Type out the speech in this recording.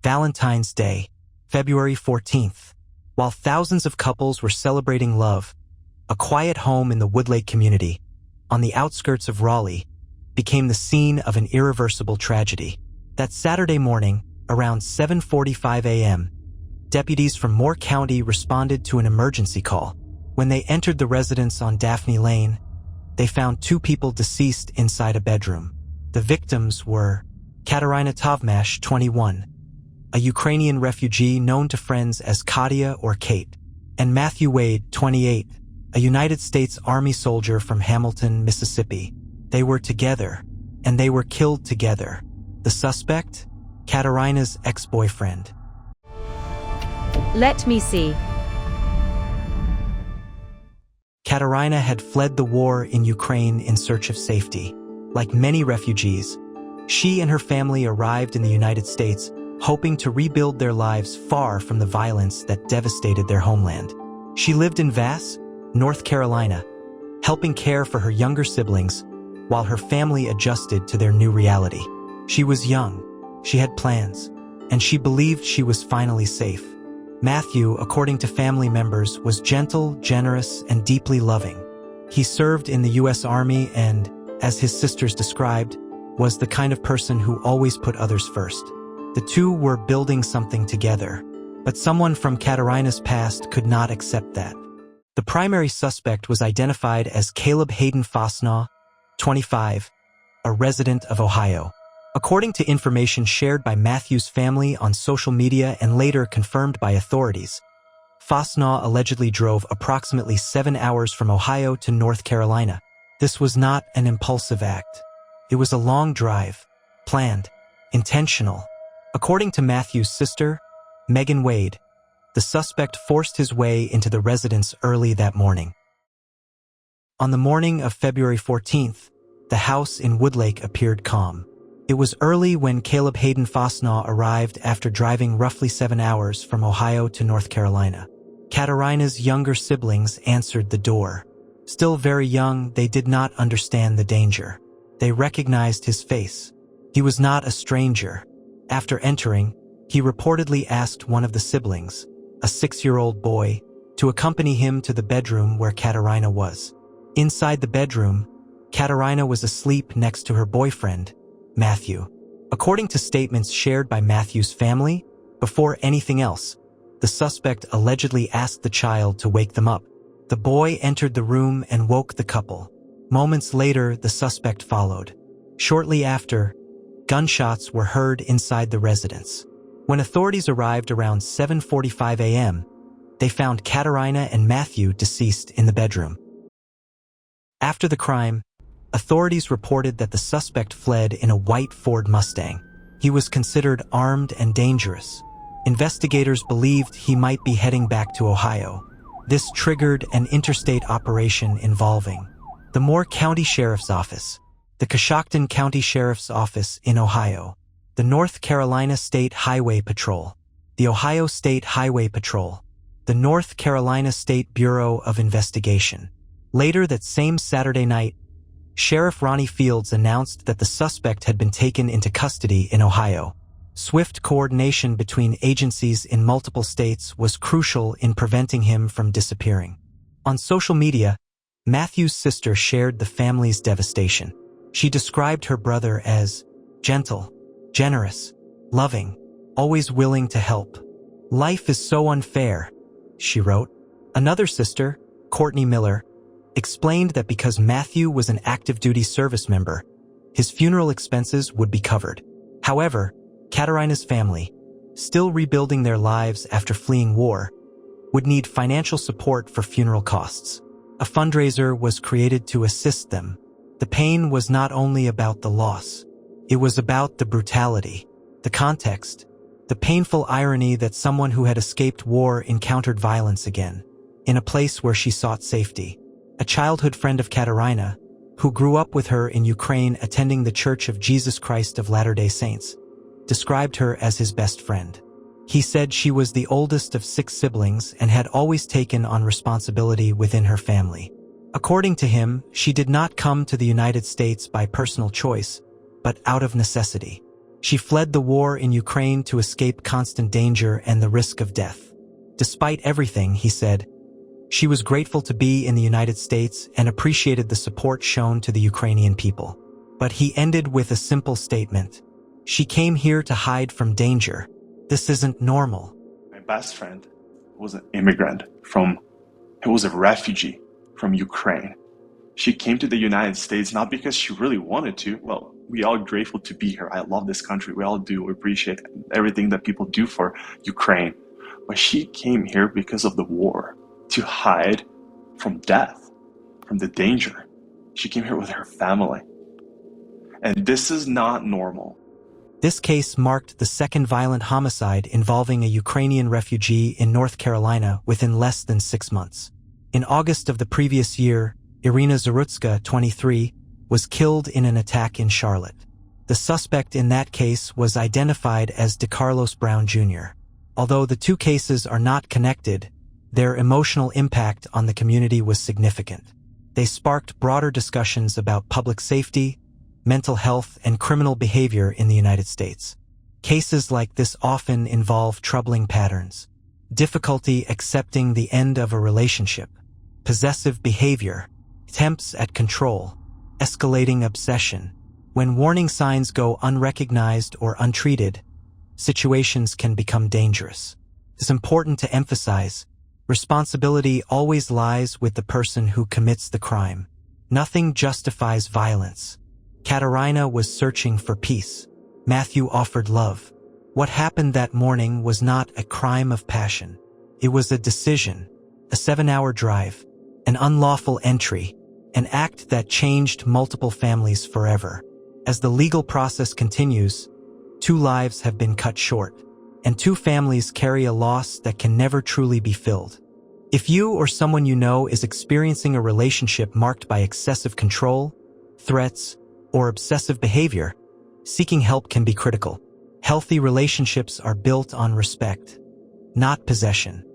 Valentine's Day, February 14th. While thousands of couples were celebrating love, a quiet home in the Woodlake community, on the outskirts of Raleigh, became the scene of an irreversible tragedy. That Saturday morning, around 7:45 a.m., deputies from Moore County responded to an emergency call. When they entered the residence on Daphne Lane, they found two people deceased inside a bedroom. The victims were Kateryna Tovmash, 21, a Ukrainian refugee known to friends as Katia or Kate, and Matthew Wade, 28, a United States Army soldier from Hamilton, Mississippi. They were together, and they were killed together. The suspect? Kateryna's ex-boyfriend. Let me see. Kateryna had fled the war in Ukraine in search of safety. Like many refugees, she and her family arrived in the United States, hoping to rebuild their lives far from the violence that devastated their homeland. She lived in Vass, North Carolina, helping care for her younger siblings while her family adjusted to their new reality. She was young, she had plans, and she believed she was finally safe. Matthew, according to family members, was gentle, generous, and deeply loving. He served in the U.S. Army and, as his sisters described, was the kind of person who always put others first. The two were building something together, but someone from Kateryna's past could not accept that. The primary suspect was identified as Caleb Hayden Fosnaugh, 25, a resident of Ohio. According to information shared by Matthew's family on social media and later confirmed by authorities, Fosnaugh allegedly drove approximately 7 hours from Ohio to North Carolina. This was not an impulsive act. It was a long drive, planned, intentional. According to Matthew's sister, Megan Wade, the suspect forced his way into the residence early that morning. On the morning of February 14th, the house in Woodlake appeared calm. It was early when Caleb Hayden Fosnaugh arrived after driving roughly 7 hours from Ohio to North Carolina. Kateryna's younger siblings answered the door. Still very young, they did not understand the danger. They recognized his face. He was not a stranger. After entering, he reportedly asked one of the siblings, a 6-year-old boy, to accompany him to the bedroom where Kateryna was. Inside the bedroom, Kateryna was asleep next to her boyfriend, Matthew. According to statements shared by Matthew's family, before anything else, the suspect allegedly asked the child to wake them up. The boy entered the room and woke the couple. Moments later, the suspect followed. Shortly after, gunshots were heard inside the residence. When authorities arrived around 7:45 a.m., they found Kateryna and Matthew deceased in the bedroom. After the crime, authorities reported that the suspect fled in a white Ford Mustang. He was considered armed and dangerous. Investigators believed he might be heading back to Ohio. This triggered an interstate operation involving the Moore County Sheriff's Office, the Coshocton County Sheriff's Office in Ohio, the North Carolina State Highway Patrol, the Ohio State Highway Patrol, the North Carolina State Bureau of Investigation. Later that same Saturday night, Sheriff Ronnie Fields announced that the suspect had been taken into custody in Ohio. Swift coordination between agencies in multiple states was crucial in preventing him from disappearing. On social media, Matthew's sister shared the family's devastation. She described her brother as gentle, generous, loving, always willing to help. "Life is so unfair," she wrote. Another sister, Courtney Miller, explained that because Matthew was an active-duty service member, his funeral expenses would be covered. However, Kateryna's family, still rebuilding their lives after fleeing war, would need financial support for funeral costs. A fundraiser was created to assist them. The pain was not only about the loss. It was about the brutality, the context, the painful irony that someone who had escaped war encountered violence again, in a place where she sought safety. A childhood friend of Kateryna, who grew up with her in Ukraine attending the Church of Jesus Christ of Latter-day Saints, described her as his best friend. He said she was the oldest of 6 siblings and had always taken on responsibility within her family. According to him, she did not come to the United States by personal choice, but out of necessity. She fled the war in Ukraine to escape constant danger and the risk of death. Despite everything, he said, she was grateful to be in the United States and appreciated the support shown to the Ukrainian people. But he ended with a simple statement. She came here to hide from danger. This isn't normal. My best friend was an immigrant he was a refugee from Ukraine. She came to the United States not because she really wanted to. Well, we all grateful to be here. I love this country. We all do appreciate everything that people do for Ukraine. But she came here because of the war, to hide from death, from the danger. She came here with her family. And this is not normal. This case marked the second violent homicide involving a Ukrainian refugee in North Carolina within less than 6 months. In August of the previous year, Irina Zarutska, 23, was killed in an attack in Charlotte. The suspect in that case was identified as DeCarlos Brown Jr. Although the two cases are not connected, their emotional impact on the community was significant. They sparked broader discussions about public safety, mental health, and criminal behavior in the United States. Cases like this often involve troubling patterns, difficulty accepting the end of a relationship, possessive behavior, attempts at control, escalating obsession. When warning signs go unrecognized or untreated, situations can become dangerous. It's important to emphasize, responsibility always lies with the person who commits the crime. Nothing justifies violence. Kateryna was searching for peace. Matthew offered love. What happened that morning was not a crime of passion. It was a decision, a 7-hour drive, an unlawful entry, an act that changed multiple families forever. As the legal process continues, 2 lives have been cut short, and 2 families carry a loss that can never truly be filled. If you or someone you know is experiencing a relationship marked by excessive control, threats, or obsessive behavior, seeking help can be critical. Healthy relationships are built on respect, not possession.